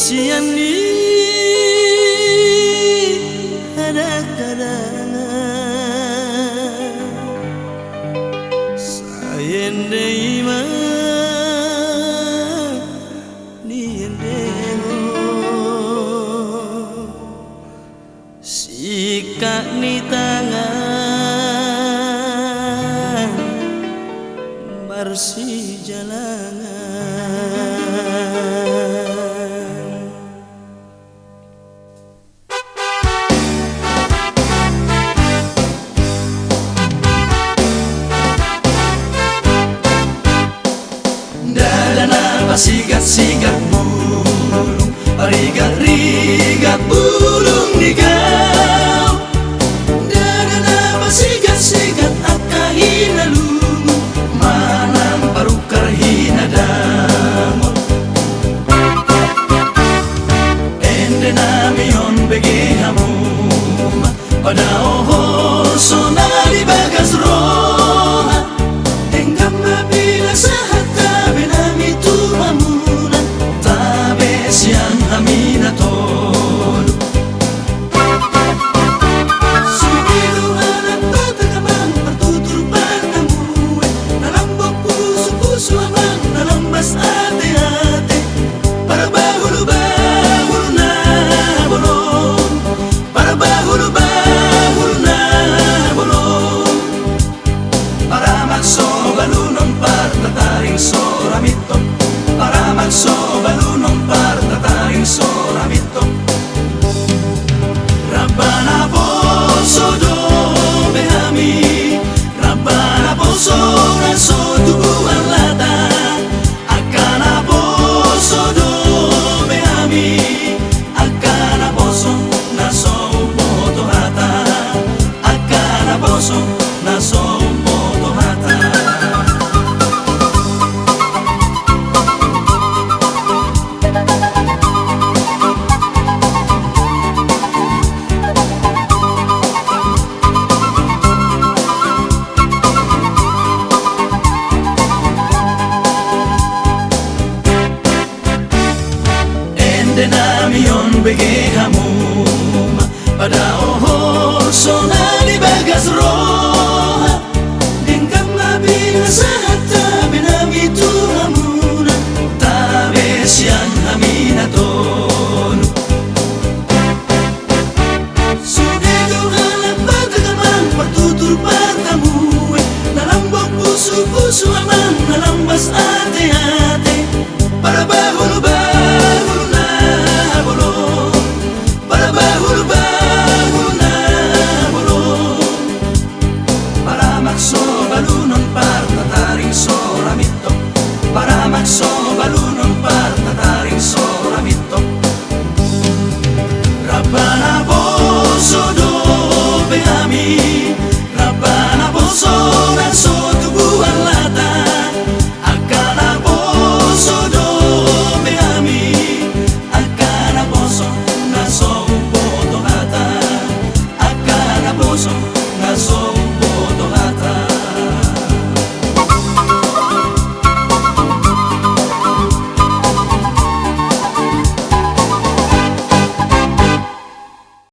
siani kadang-kadang sayende ima niendeo sikak ni tangan bersih jalanan. Sigat-sigat burung, rigat-rigat burung nigau. Dadana sigat-sigat akka hinalungu, manang parukar hinadamot. Ende namion bege hamuma, pada ohor sonari bagas roha. Enggam mapila sahat tabe nami tumamunan, tabe siang hamina tolu. Subiru anak bata kamang pertutur patamuwe, nalambok pusu-pusu amang nalambas ate-ate. Para bahulu-bahulu na bolong, para bahulu-bahulu na bolong. Para magsobalunong partataring soramito, para magsobalunong partataring soramito. Rabbana poso do behami, Rabbana poso naso tubuhan lata. Akana poso do behami, akana poso naso poto hata, akana poso naso poto hata. Ende namion bege hamuma, pada